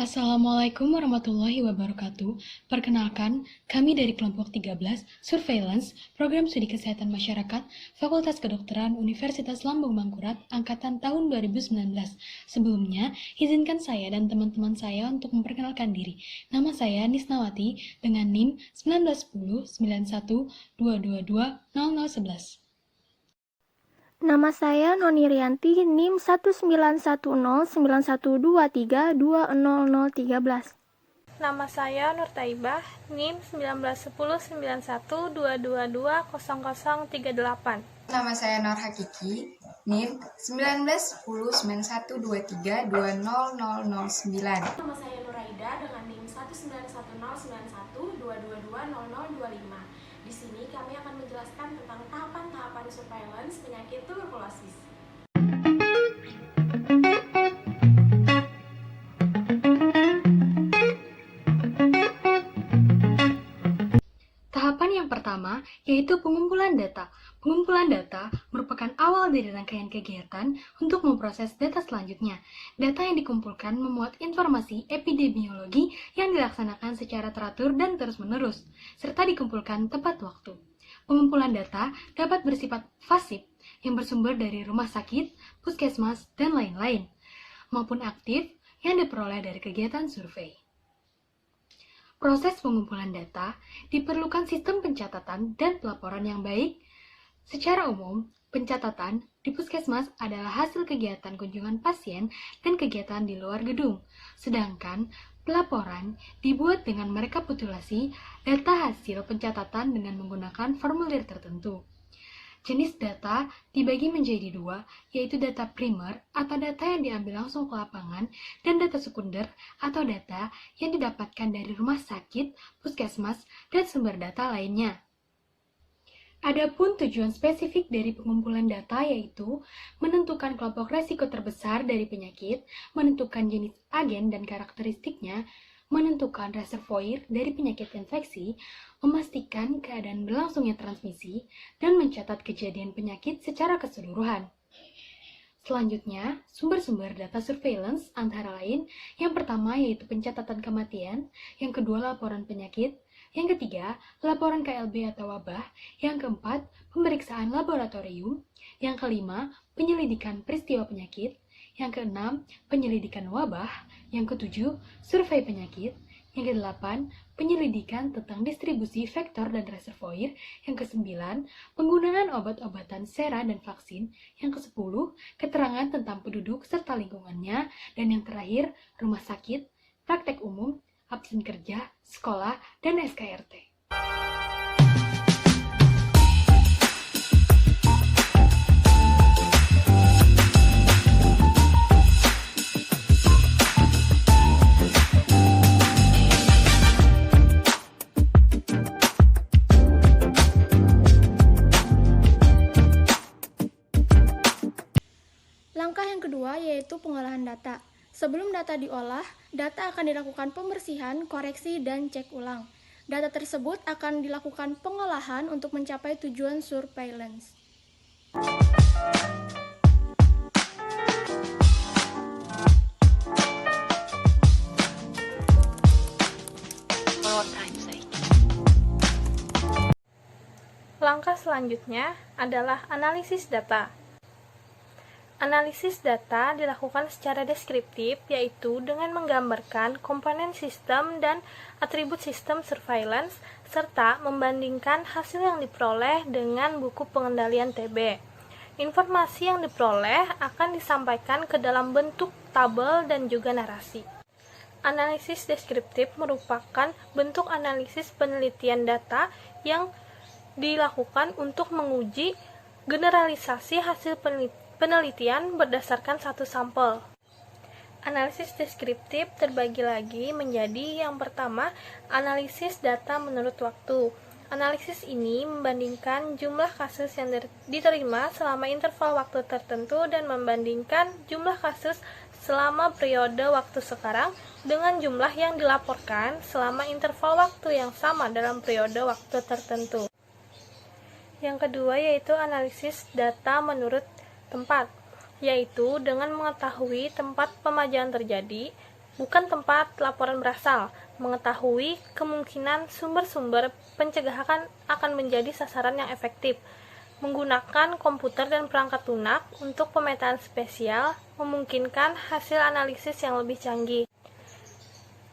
Assalamualaikum warahmatullahi wabarakatuh. Perkenalkan, kami dari kelompok 13 Surveillance, Program Studi Kesehatan Masyarakat, Fakultas Kedokteran Universitas Lambung Mangkurat, Angkatan tahun 2019. Sebelumnya, izinkan saya dan teman-teman saya untuk memperkenalkan diri. Nama saya Nisnawati dengan NIM 19109122200011. Nama saya Noni Rianti, NIM 19109123200013. Nama saya Nur Taibah, NIM 19109122200038. Nama saya Nur Hakiki, NIM 19109123200009. Nama saya Nuraida dengan NIM 19109122200025. Di sini kami akan menjelaskan tentang tahapan-tahapan surveillance penyakit tuberkulosis. Tahapan yang pertama yaitu pengumpulan data. Pengumpulan data merupakan awal dari rangkaian kegiatan untuk memproses data selanjutnya. Data yang dikumpulkan memuat informasi epidemiologi yang dilaksanakan secara teratur dan terus-menerus, serta dikumpulkan tepat waktu. Pengumpulan data dapat bersifat pasif yang bersumber dari rumah sakit, puskesmas, dan lain-lain, maupun aktif yang diperoleh dari kegiatan survei. Proses pengumpulan data diperlukan sistem pencatatan dan pelaporan yang baik. Secara umum, pencatatan di puskesmas adalah hasil kegiatan kunjungan pasien dan kegiatan di luar gedung, sedangkan pelaporan dibuat dengan merekapitulasi data hasil pencatatan dengan menggunakan formulir tertentu. Jenis data dibagi menjadi dua, yaitu data primer atau data yang diambil langsung ke lapangan dan data sekunder atau data yang didapatkan dari rumah sakit, puskesmas, dan sumber data lainnya. Adapun tujuan spesifik dari pengumpulan data yaitu menentukan kelompok resiko terbesar dari penyakit, menentukan jenis agen dan karakteristiknya, menentukan reservoir dari penyakit infeksi, memastikan keadaan berlangsungnya transmisi, dan mencatat kejadian penyakit secara keseluruhan. Selanjutnya, sumber-sumber data surveillance antara lain, yang pertama yaitu pencatatan kematian, yang kedua laporan penyakit, yang ketiga laporan KLB atau wabah, yang keempat pemeriksaan laboratorium, yang kelima penyelidikan peristiwa penyakit, yang keenam penyelidikan wabah, yang ketujuh survei penyakit, yang kedelapan penyelidikan tentang distribusi vektor dan reservoir, yang kesembilan penggunaan obat-obatan sera dan vaksin, yang kesepuluh keterangan tentang penduduk serta lingkungannya, dan yang terakhir rumah sakit, praktek umum, absen kerja, sekolah, dan SKRT. Langkah yang kedua yaitu pengolahan data. Sebelum data diolah, data akan dilakukan pembersihan, koreksi, dan cek ulang. Data tersebut akan dilakukan pengolahan untuk mencapai tujuan surveillance. Langkah selanjutnya adalah analisis data. Analisis data dilakukan secara deskriptif, yaitu dengan menggambarkan komponen sistem dan atribut sistem surveillance, serta membandingkan hasil yang diperoleh dengan buku pengendalian TB. Informasi yang diperoleh akan disampaikan ke dalam bentuk tabel dan juga narasi. Analisis deskriptif merupakan bentuk analisis penelitian data yang dilakukan untuk menguji generalisasi hasil penelitian berdasarkan satu sampel. Analisis deskriptif terbagi lagi menjadi yang pertama, analisis data menurut waktu. Analisis ini membandingkan jumlah kasus yang diterima selama interval waktu tertentu dan membandingkan jumlah kasus selama periode waktu sekarang dengan jumlah yang dilaporkan selama interval waktu yang sama dalam periode waktu tertentu. Yang kedua yaitu analisis data menurut tempat, yaitu dengan mengetahui tempat pemajaan terjadi, bukan tempat laporan berasal. Mengetahui kemungkinan sumber-sumber pencegahan akan menjadi sasaran yang efektif. Menggunakan komputer dan perangkat lunak untuk pemetaan spesial memungkinkan hasil analisis yang lebih canggih.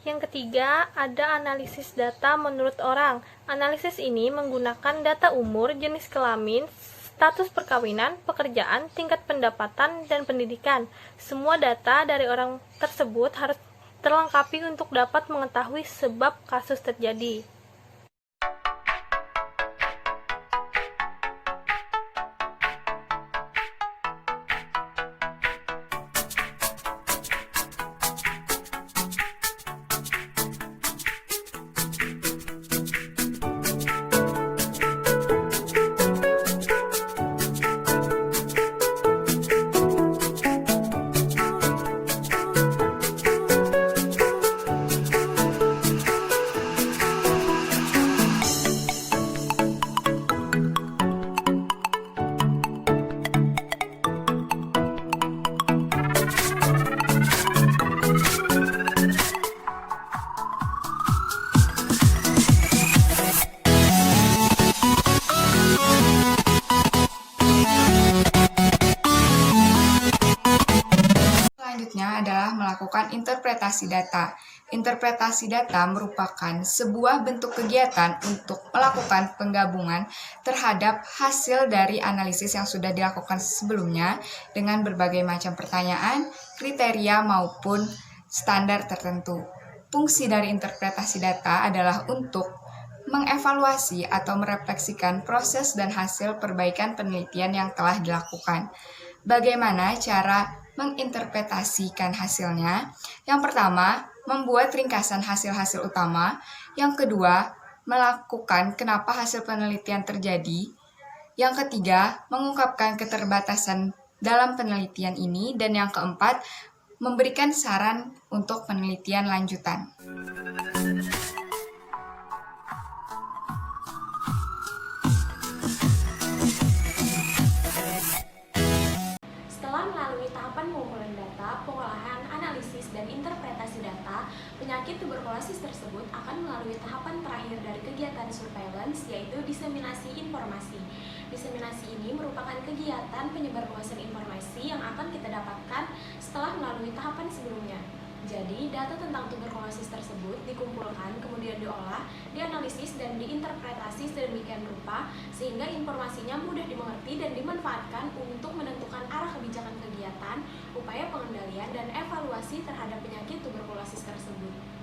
Yang ketiga, ada analisis data menurut orang. Analisis ini menggunakan data umur, jenis kelamin, status perkawinan, pekerjaan, tingkat pendapatan, dan pendidikan. Semua data dari orang tersebut harus terlengkapi untuk dapat mengetahui sebab kasus terjadi. Selanjutnya adalah melakukan interpretasi data. Interpretasi data merupakan sebuah bentuk kegiatan untuk melakukan penggabungan terhadap hasil dari analisis yang sudah dilakukan sebelumnya dengan berbagai macam pertanyaan, kriteria maupun standar tertentu. Fungsi dari interpretasi data adalah untuk mengevaluasi atau merefleksikan proses dan hasil perbaikan penelitian yang telah dilakukan. Bagaimana cara menginterpretasikan hasilnya? Yang pertama, membuat ringkasan hasil-hasil utama. Yang kedua, melakukan kenapa hasil penelitian terjadi. Yang ketiga, mengungkapkan keterbatasan dalam penelitian ini. Dan yang keempat, memberikan saran untuk penelitian lanjutan. Setelah melalui tahapan pengumpulan data, pengolahan, analisis, dan interpretasi data, penyakit tuberkulosis tersebut akan melalui tahapan terakhir dari kegiatan surveillance, yaitu diseminasi informasi. Diseminasi ini merupakan kegiatan penyebarluasan informasi yang akan kita dapatkan setelah melalui tahapan sebelumnya. Jadi, data tentang tuberkulosis tersebut dikumpulkan, kemudian diolah, dianalisis, dan diinterpretasi sedemikian rupa sehingga informasinya mudah dimengerti dan dimanfaatkan untuk menentukan arah kebijakan kegiatan, upaya pengendalian, dan evaluasi terhadap penyakit tuberkulosis tersebut.